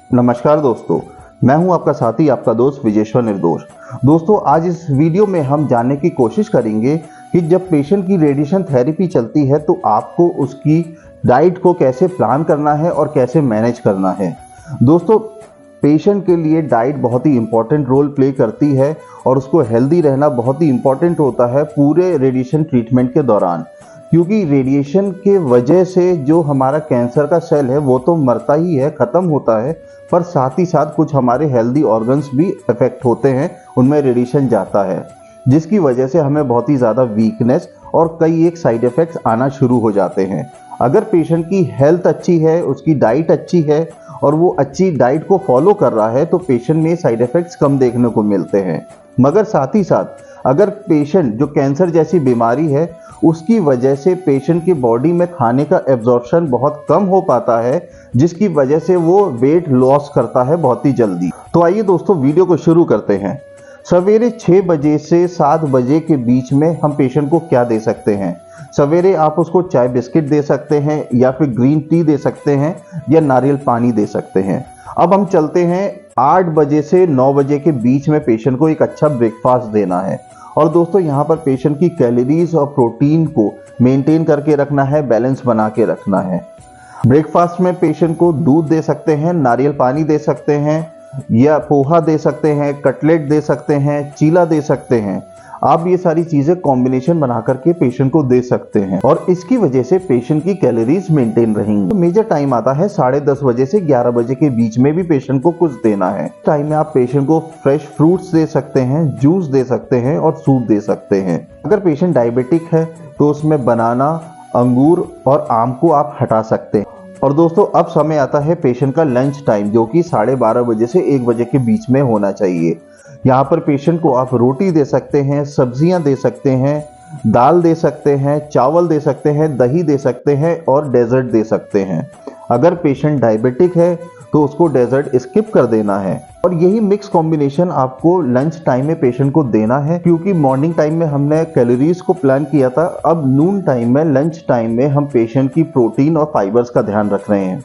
नमस्कार दोस्तों, मैं हूं आपका साथी, आपका दोस्त विजेश्वर निर्दोष। दोस्तों, आज इस वीडियो में हम जानने की कोशिश करेंगे कि जब पेशेंट की रेडिएशन थेरेपी चलती है तो आपको उसकी डाइट को कैसे प्लान करना है और कैसे मैनेज करना है। दोस्तों, पेशेंट के लिए डाइट बहुत ही इंपॉर्टेंट रोल प्ले करती है और उसको हेल्दी रहना बहुत ही इंपॉर्टेंट होता है पूरे रेडिएशन ट्रीटमेंट के दौरान, क्योंकि रेडिएशन के वजह से जो हमारा कैंसर का सेल है वो तो मरता ही है, ख़त्म होता है, पर साथ ही साथ कुछ हमारे हेल्दी ऑर्गन्स भी इफेक्ट होते हैं, उनमें रेडिएशन जाता है, जिसकी वजह से हमें बहुत ही ज़्यादा वीकनेस और कई एक साइड इफ़ेक्ट्स आना शुरू हो जाते हैं। अगर पेशेंट की हेल्थ अच्छी है, उसकी डाइट अच्छी है और वो अच्छी डाइट को फॉलो कर रहा है तो पेशेंट में साइड इफ़ेक्ट्स कम देखने को मिलते हैं। मगर साथ ही साथ अगर पेशेंट जो कैंसर जैसी बीमारी है उसकी वजह से पेशेंट की बॉडी में खाने का एब्जॉर्प्शन बहुत कम हो पाता है, जिसकी वजह से वो वेट लॉस करता है बहुत ही जल्दी। तो आइए दोस्तों, वीडियो को शुरू करते हैं। सवेरे 6 बजे से 7 बजे के बीच में हम पेशेंट को क्या दे सकते हैं? सवेरे आप उसको चाय बिस्किट दे सकते हैं या फिर ग्रीन टी दे सकते हैं या नारियल पानी दे सकते हैं। अब हम चलते हैं 8 बजे से 9 बजे के बीच में पेशेंट को एक अच्छा ब्रेकफास्ट देना है। और दोस्तों, यहाँ पर पेशेंट की कैलोरीज और प्रोटीन को मेंटेन करके रखना है, बैलेंस बना के रखना है। ब्रेकफास्ट में पेशेंट को दूध दे सकते हैं, नारियल पानी दे सकते हैं या पोहा दे सकते हैं, कटलेट दे सकते हैं, चीला दे सकते हैं। आप ये सारी चीज़ें कॉम्बिनेशन बना करके पेशेंट को दे सकते हैं और इसकी वजह से पेशेंट की कैलोरीज मेंटेन रहेंगी। तो मेजर टाइम आता है 10:30 बजे से 11 बजे के बीच में भी पेशेंट को कुछ देना है। टाइम में आप पेशेंट को फ्रेश फ्रूट्स दे सकते हैं, जूस दे सकते हैं और सूप दे सकते हैं। अगर पेशेंट डायबिटिक है तो उसमें बनाना, अंगूर और आम को आप हटा सकते हैं। और दोस्तों, अब समय आता है पेशेंट का लंच टाइम, जो कि 12:30 बजे से 1 बजे के बीच में होना चाहिए। यहाँ पर पेशेंट को आप रोटी दे सकते हैं, सब्जियां दे सकते हैं, दाल दे सकते हैं, चावल दे सकते हैं, दही दे सकते हैं और डेजर्ट दे सकते हैं। अगर पेशेंट डायबिटिक है तो उसको डेजर्ट स्किप कर देना है। और यही मिक्स कॉम्बिनेशन आपको लंच टाइम में पेशेंट को देना है, क्योंकि मॉर्निंग टाइम में हमने कैलोरीज को प्लान किया था। अब नून टाइम में, लंच टाइम में हम पेशेंट की प्रोटीन और फाइबर्स का ध्यान रख रहे हैं।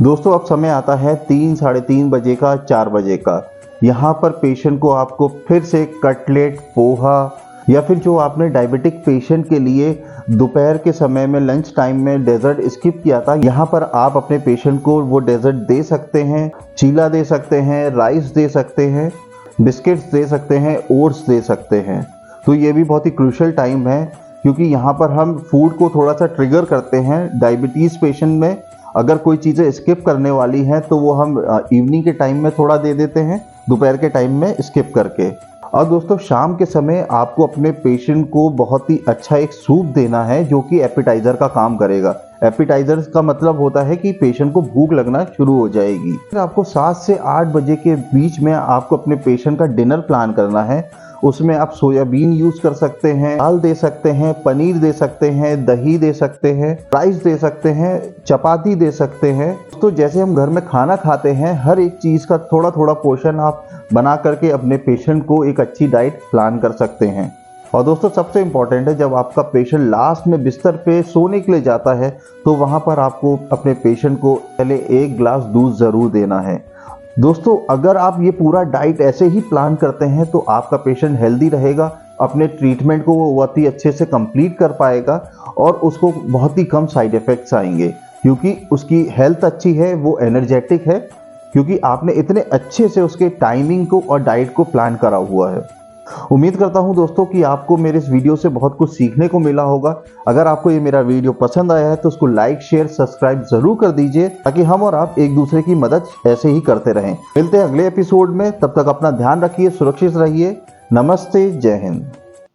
दोस्तों, अब समय आता है 3, 3:30 बजे का, 4 बजे का। यहाँ पर पेशेंट को आपको फिर से कटलेट, पोहा या फिर जो आपने डायबिटिक पेशेंट के लिए दोपहर के समय में लंच टाइम में डेजर्ट स्किप किया था, यहाँ पर आप अपने पेशेंट को वो डेजर्ट दे सकते हैं। चीला दे सकते हैं, राइस दे सकते हैं, बिस्किट्स दे सकते हैं, ओट्स दे सकते हैं। तो ये भी बहुत ही क्रूशियल टाइम है, क्योंकि यहाँ पर हम फूड को थोड़ा सा ट्रिगर करते हैं। डायबिटीज़ पेशेंट में अगर कोई चीज़ें स्किप करने वाली हैं तो वो हम इवनिंग के टाइम में थोड़ा दे देते हैं, दोपहर के टाइम में स्किप करके। और दोस्तों, शाम के समय आपको अपने पेशेंट को बहुत ही अच्छा एक सूप देना है, जो कि एपिटाइजर का काम करेगा। एपिटाइजर का मतलब होता है कि पेशेंट को भूख लगना शुरू हो जाएगी। फिर आपको 7 से 8 बजे के बीच में आपको अपने पेशेंट का डिनर प्लान करना है। उसमें आप सोयाबीन यूज़ कर सकते हैं, दाल दे सकते हैं, पनीर दे सकते हैं, दही दे सकते हैं, राइस दे सकते हैं, चपाती दे सकते हैं। तो जैसे हम घर में खाना खाते हैं, हर एक चीज़ का थोड़ा थोड़ा पोर्शन आप बना करके अपने पेशेंट को एक अच्छी डाइट प्लान कर सकते हैं। और दोस्तों, सबसे इम्पॉर्टेंट है, जब आपका पेशेंट लास्ट में बिस्तर पे सोने के लिए जाता है तो वहाँ पर आपको अपने पेशेंट को पहले 1 गिलास दूध ज़रूर देना है। दोस्तों, अगर आप ये पूरा डाइट ऐसे ही प्लान करते हैं तो आपका पेशेंट हेल्दी रहेगा, अपने ट्रीटमेंट को वो बहुत ही अच्छे से कंप्लीट कर पाएगा और उसको बहुत ही कम साइड इफ़ेक्ट्स आएंगे, क्योंकि उसकी हेल्थ अच्छी है, वो एनर्जेटिक है, क्योंकि आपने इतने अच्छे से उसके टाइमिंग को और डाइट को प्लान करा हुआ है। उम्मीद करता हूं दोस्तों कि आपको मेरे इस वीडियो से बहुत कुछ सीखने को मिला होगा। अगर आपको ये मेरा वीडियो पसंद आया है तो उसको लाइक, शेयर, सब्सक्राइब जरूर कर दीजिए, ताकि हम और आप एक दूसरे की मदद ऐसे ही करते रहें। मिलते हैं अगले एपिसोड में, तब तक अपना ध्यान रखिए, सुरक्षित रहिए। नमस्ते, जय हिंद।